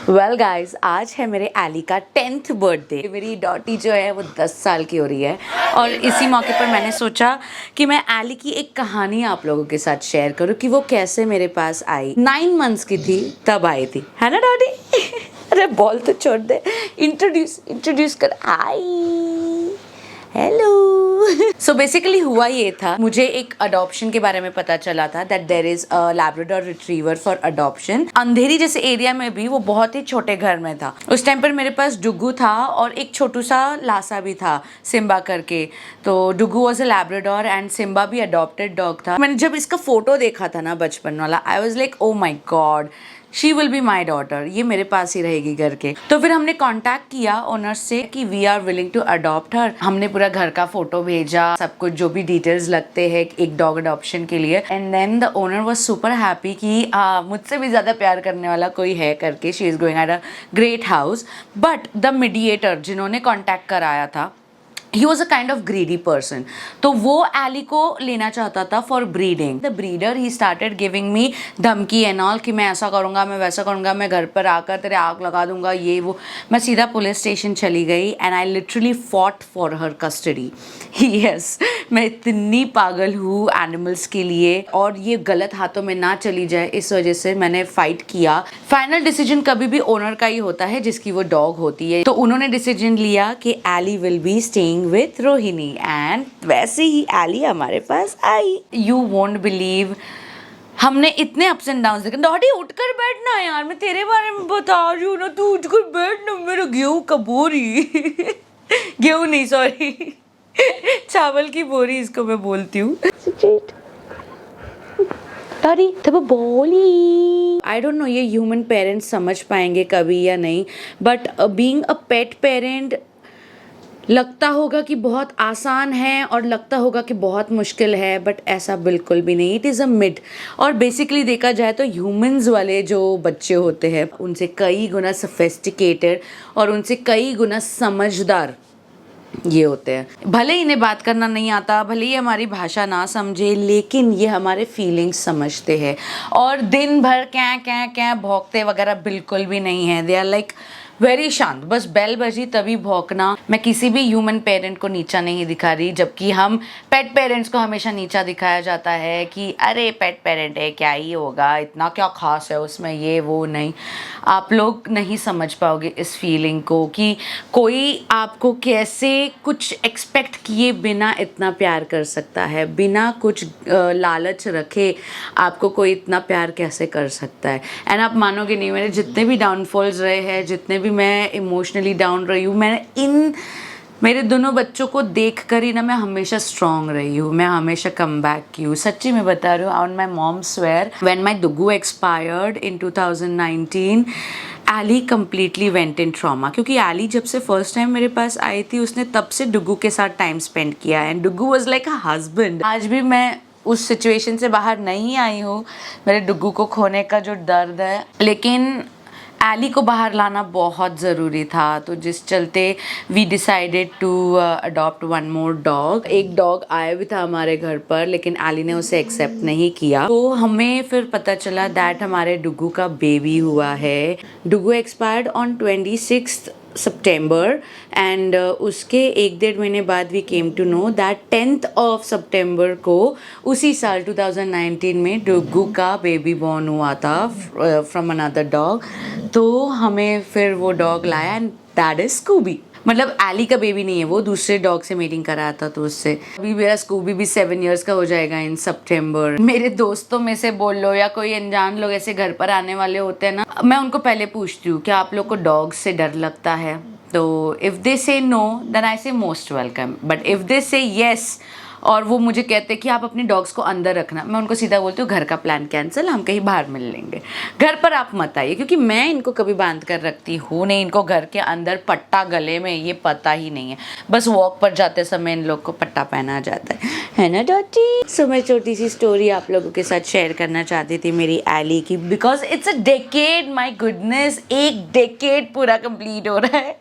Well guys, आज है मेरे एली का 10th बर्थडे। मेरी डॉटी जो है वो 10 साल की हो रही है और इसी मौके पर मैंने सोचा कि मैं एली की एक कहानी आप लोगों के साथ शेयर करूं कि वो कैसे मेरे पास आई। 9 मंथ्स की थी तब आई थी, है ना डॉटी? अरे बॉल तो छोड़ दे, इंट्रोड्यूस कर। आई, हेलो। सो बेसिकली हुआ ये था, मुझे एक अडॉप्शन के बारे में पता चला था that there is a Labrador retriever for adoption. Andheri जैसे एरिया में भी वो बहुत ही छोटे घर में था। उस टाइम पर मेरे पास डुगू था और एक छोटू सा लासा भी था, सिम्बा करके। तो Dugu was a Labrador and Simba भी अडॉप्टेड डॉग था। मैंने जब इसका फोटो देखा था ना बचपन वाला, I was like oh my God, she will be my daughter, ये मेरे पास ही रहेगी घर के। तो फिर हमने कांटेक्ट किया ओनर से कि we are willing to adopt her. हमने पूरा घर का फोटो भेजा, सब कुछ जो भी डिटेल्स लगते हैं एक डॉग अडॉप्शन के लिए। And then the owner was super happy कि मुझसे भी ज्यादा प्यार करने वाला कोई है करके। She is going at a great house. But the mediator जिन्होंने कॉन्टैक्ट कराया था, he was a kind of greedy person. तो वो एली को लेना चाहता था for breeding. The breeder he started giving me धमकी एंड ऑल कि मैं ऐसा करूंगा, मैं वैसा करूंगा, मैं घर पर आकर तेरे आग लगा दूंगा, ये वो। मैं सीधा पुलिस स्टेशन चली गई and I literally fought for her custody. Yes, मैं इतनी पागल हूँ एनिमल्स के लिए और ये गलत हाथों में ना चली जाए, इस वजह से मैंने फाइट किया। फाइनल डिसीजन कभी भी ओनर का ही होता है जिसकी वो डॉग होती है। तो उन्होंने डिसीजन लिया कि Ellie will be staying with Rohini and वैसे ही एली हमारे पास आई। यू वोंट बिलीव, हमने इतने अप्स एंड डाउन देखे। डॉडी उठकर बैठना यार, मैं तेरे बारे में बता रही हूँ ना, तू उठकर बैठना, मेरा गेहूं का बोरी। गेहूं नहीं, सॉरी, चावल की बोरी इसको मैं बोलती हूँ। डॉडी तब बोली, आई डोंट नो ये ह्यूमन पेरेंट्स समझ पाएंगे कभी या नहीं, but being a pet parent लगता होगा कि बहुत आसान है और लगता होगा कि बहुत मुश्किल है, बट ऐसा बिल्कुल भी नहीं। It is a mid. और बेसिकली देखा जाए तो ह्यूमंस वाले जो बच्चे होते हैं उनसे कई गुना सोफिस्टिकेटेड और उनसे कई गुना समझदार ये होते हैं। भले ही इन्हें बात करना नहीं आता, भले ही हमारी भाषा ना समझे, लेकिन ये हमारे फीलिंग्स समझते हैं और दिन भर क्या क्या क्या भौंकते वगैरह बिल्कुल भी नहीं है। दे आर लाइक वेरी शांत, बस बेल बजी तभी भौंकना। मैं किसी भी ह्यूमन पेरेंट को नीचा नहीं दिखा रही, जबकि हम पेट पेरेंट्स को हमेशा नीचा दिखाया जाता है कि अरे पेट पेरेंट है, क्या ही होगा, इतना क्या खास है उसमें, ये वो। नहीं, आप लोग नहीं समझ पाओगे इस फीलिंग को कि कोई आपको कैसे कुछ एक्सपेक्ट किए बिना इतना प्यार कर सकता है, बिना कुछ लालच रखे आपको कोई इतना प्यार कैसे कर सकता है। एंड आप मानोगे नहीं, मेरे जितने भी डाउनफॉल्स रहे हैं, जितने भी मैं इमोशनली डाउन रही हूँ, मैंने मेरे दोनों बच्चों को देख कर ही ना मैं हमेशा स्ट्रांग रही हूँ, मैं हमेशा कम बैक की हूँ। सच्ची मैं बता रही हूँ, on my mom swear, when my Dugu expired in 2019, Ellie completely went in trauma. क्योंकि एली जब से फर्स्ट टाइम मेरे पास आई थी, उसने तब से डुगू के साथ टाइम स्पेंड किया and Dugu was like a husband. आज भी मैं उस सिचुएशन से बाहर नहीं आई हूँ, मेरे डुगू को खोने का जो दर्द है, लेकिन एली को बाहर लाना बहुत ज़रूरी था। तो जिस चलते we decided to adopt one more dog. एक डॉग आया भी था हमारे घर पर, लेकिन एली ने उसे एक्सेप्ट नहीं किया। तो हमें फिर पता चला दैट हमारे डुगू का बेबी हुआ है। Dugu expired on 26 September and उसके 1-1.5 महीने बाद we came to know that 10th of September को उसी साल 2019 में डुगू का बेबी बॉर्न हुआ था फ्रॉम अनदर डॉग। तो हमें फिर वो डॉग लाया एंड दैट इज स्कूबी। मतलब एली का बेबी नहीं है वो, दूसरे डॉग से मीटिंग कराया था। तो उससे अभी मेरा स्कूबी भी 7 years का हो जाएगा इन सितंबर। मेरे दोस्तों में से बोल लो या कोई अनजान लोग ऐसे घर पर आने वाले होते हैं ना, मैं उनको पहले पूछती हूँ क्या आप लोग को डॉग से डर लगता है। तो इफ़ दे से नो देन आई से most welcome, but if they से येस और वो मुझे कहते हैं कि आप अपने डॉग्स को अंदर रखना, मैं उनको सीधा बोलती हूँ घर का प्लान कैंसिल, हम कहीं बाहर मिल लेंगे, घर पर आप मत आइए। क्योंकि मैं इनको कभी बांध कर रखती हूँ नहीं, इनको घर के अंदर पट्टा गले में ये पता ही नहीं है। बस वॉक पर जाते समय इन लोग को पट्टा पहना जाता है ना डॉटी। सो मैं छोटी सी स्टोरी आप लोगों के साथ शेयर करना चाहती थी मेरी एली की, because it's a decade, my goodness, एक डेकेड पूरा कंप्लीट हो रहा है।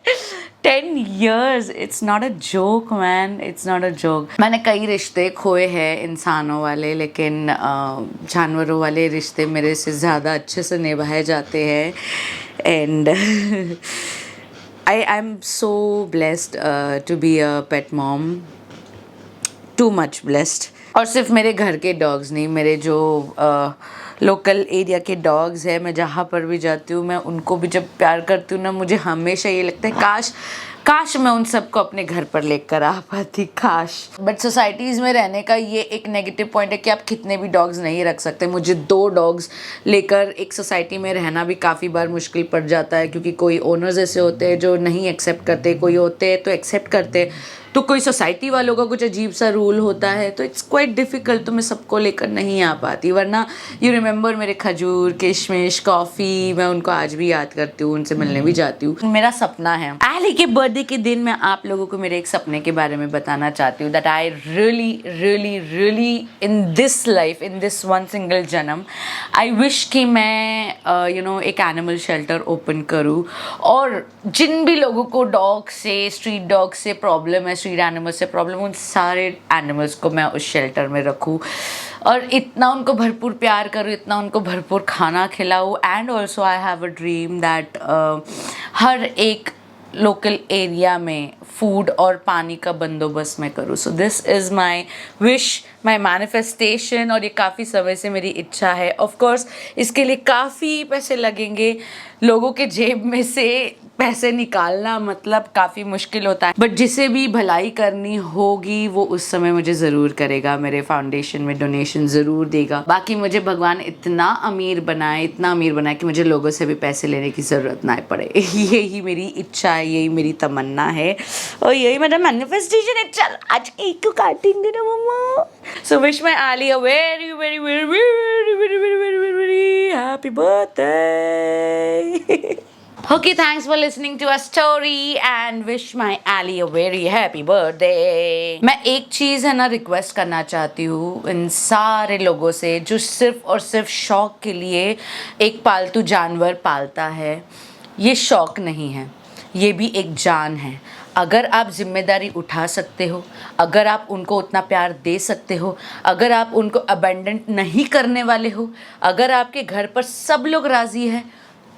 10 years, it's not a joke man, it's not a joke। मैंने कई रिश्ते खोए हैं इंसानों वाले, लेकिन जानवरों वाले रिश्ते मेरे से ज़्यादा अच्छे से निभाए जाते हैं। and I'm so blessed to be a pet mom, too much blessed. और सिर्फ मेरे घर के डॉग्स नहीं, मेरे जो लोकल एरिया के डॉग्स हैं, मैं जहाँ पर भी जाती हूँ मैं उनको भी जब प्यार करती हूँ ना, मुझे हमेशा ये लगता है काश मैं उन सबको अपने घर पर लेकर आ पाती, काश। बट सोसाइटीज़ में रहने का ये एक नेगेटिव पॉइंट है कि आप कितने भी डॉग्स नहीं रख सकते। मुझे 2 डॉग्स लेकर एक सोसाइटी में रहना भी काफ़ी बार मुश्किल पड़ जाता है, क्योंकि कोई ओनर्स ऐसे होते हैं जो नहीं एक्सेप्ट करते, कोई होते हैं तो एक्सेप्ट करते, तो कोई सोसाइटी वालों का कुछ अजीब सा रूल होता है, तो इट्स क्वाइट डिफ़िकल्ट, तो मैं सबको लेकर नहीं आ पाती। वरना यू रिमेंबर मेरे खजूर, किशमिश, कॉफ़ी, मैं उनको आज भी याद करती हूँ, उनसे मिलने भी जाती हूँ। मेरा सपना है, एली के बर्थडे के दिन मैं आप लोगों को मेरे एक सपने के बारे में बताना चाहती हूँ, that I really in this life, in this one single जन्म, आई विश कि मैं एक एनिमल शेल्टर ओपन करूँ, और जिन भी लोगों को डॉग से, स्ट्रीट डॉग से प्रॉब्लम है, स्ट्रीट एनिमल्स से प्रॉब्लम, उन सारे एनिमल्स को मैं उस शेल्टर में रखूँ और इतना उनको भरपूर प्यार करूँ, इतना उनको भरपूर खाना खिलाऊँ। And also I have a dream that हर एक लोकल एरिया में फूड और पानी का बंदोबस्त मैं करूँ। So this is my wish, my manifestation, और ये काफ़ी समय से मेरी इच्छा है। ऑफ कोर्स इसके लिए काफ़ी पैसे लगेंगे, लोगों के जेब में से पैसे निकालना मतलब काफ़ी मुश्किल होता है, बट जिसे भी भलाई करनी होगी वो उस समय मुझे ज़रूर करेगा, मेरे फाउंडेशन में डोनेशन ज़रूर देगा। बाकी मुझे भगवान इतना अमीर बनाए कि मुझे लोगों से भी पैसे लेने की ज़रूरत ना पड़े। यही मेरी इच्छा है, यही मेरी तमन्ना है, और यही मेरा मैनिफेस्टेशन है। चल आज केक को काटेंगे ना मम्मा। सो विश माय आली a very very very very very very very very happy birthday. Okay, thanks for listening to our story and wish my Ali a very happy birthday. मैं एक चीज़ है ना रिक्वेस्ट करना चाहती हूँ इन सारे लोगों से जो सिर्फ और सिर्फ शौक के लिए एक पालतू जानवर पालता है। ये शौक नहीं है, ये भी एक जान है। अगर आप जिम्मेदारी उठा सकते हो, अगर आप उनको उतना प्यार दे सकते हो, अगर आप उनको अबेंडन नहीं करने वाले हो, अगर आपके घर पर सब लोग राज़ी हैं,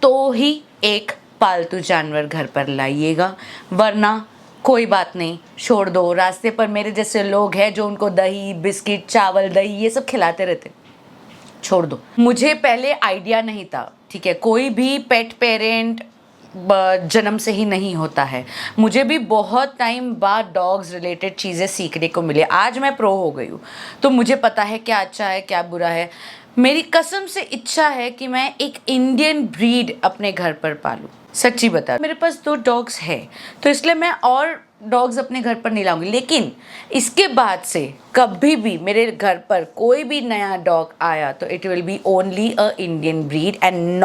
तो ही एक पालतू जानवर घर पर लाइएगा, वरना कोई बात नहीं, छोड़ दो। रास्ते पर मेरे जैसे लोग हैं जो उनको दही, बिस्किट, चावल, दही ये सब खिलाते रहते, छोड़ दो। मुझे पहले आइडिया नहीं था, ठीक है, कोई भी पेट पेरेंट जन्म से ही नहीं होता है। मुझे भी बहुत टाइम बाद डॉग्स रिलेटेड चीज़ें सीखने को मिले। आज मैं प्रो हो गई हूँ, तो मुझे पता है क्या अच्छा है क्या बुरा है। मेरी कसम से इच्छा है कि मैं एक इंडियन ब्रीड अपने घर पर पालूँ। सच्ची बता, मेरे पास 2 डॉग्स है, तो इसलिए मैं और डॉग्स अपने घर पर नहीं लाऊंगी। लेकिन इसके बाद से कभी भी मेरे घर पर कोई भी नया डॉग आया तो it will be only a Indian breed and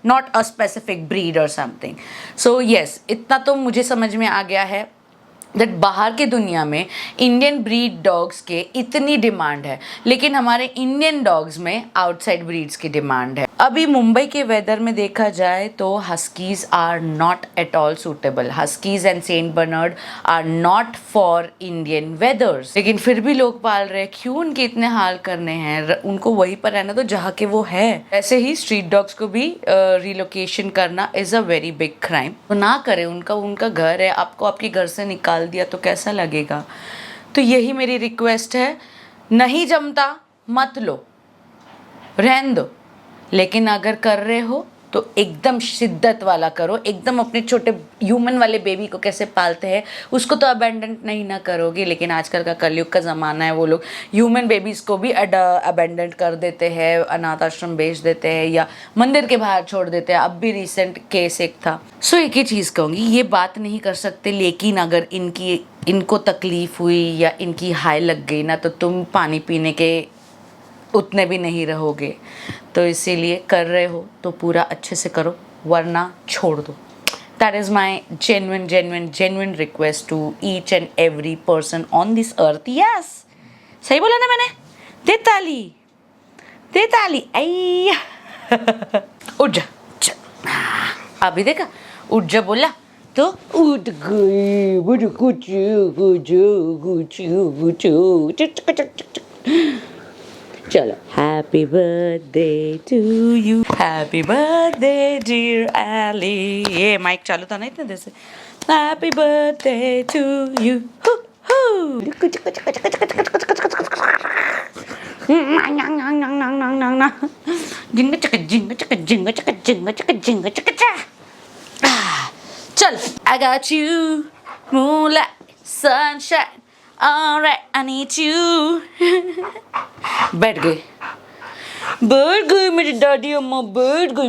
not a specific breed और समथिंग। सो यस, इतना तो मुझे समझ में आ गया है दैट बाहर के दुनिया में इंडियन ब्रीड डॉग्स के इतनी डिमांड है, लेकिन हमारे इंडियन डॉग्स में आउटसाइड ब्रीड्स की डिमांड है। अभी मुंबई के वेदर में देखा जाए तो huskies are not at all suitable. Huskies and Saint Bernard are not for Indian weathers, लेकिन फिर भी लोग पाल रहे हैं। क्यों उनके इतने हाल करने हैं? उनको वहीं पर रहना तो जहाँ के वो है। ऐसे ही स्ट्रीट डॉग्स को भी रिलोकेशन करना is a very big crime. तो ना करें, उनका घर है, आपको आपके घर से निकाल दिया तो कैसा लगेगा? तो यही मेरी रिक्वेस्ट है, नहीं जमता मत लो, रहन दो, लेकिन अगर कर रहे हो तो एकदम शिद्दत वाला करो। एकदम अपने छोटे ह्यूमन वाले बेबी को कैसे पालते हैं उसको तो अबेंडन नहीं ना करोगे, लेकिन आजकल का कलयुग का ज़माना है, वो लोग ह्यूमन बेबीज़ को भी अबेंडन कर देते हैं, अनाथ आश्रम भेज देते हैं या मंदिर के बाहर छोड़ देते हैं। अब भी रिसेंट केस एक था। सो एक ही चीज़ कहूँगी, ये बात नहीं कर सकते, लेकिन अगर इनको तकलीफ़ हुई या इनकी हाय लग गई ना, तो तुम पानी पीने के उतने भी नहीं रहोगे। तो इसीलिए कर रहे हो तो पूरा अच्छे से करो, वरना छोड़ दो। That is my genuine request to each and every person on this earth. Yes, सही बोला ना मैंने? दे ताली आई। उठ जा, अभी देखा, उठ जा बोला तो उठ गई। चलो happy birthday to you, happy birthday dear Ellie. ये माइक चालू था ना इतने देर से। Happy birthday to you. जिंग चक जिंग चक जिंग चक जिंग चक जिंग चक चा। चल I got you, moonlight, sunshine, alright I need you। बैठ गई मेरी दादी अम्मा, बैठ गई।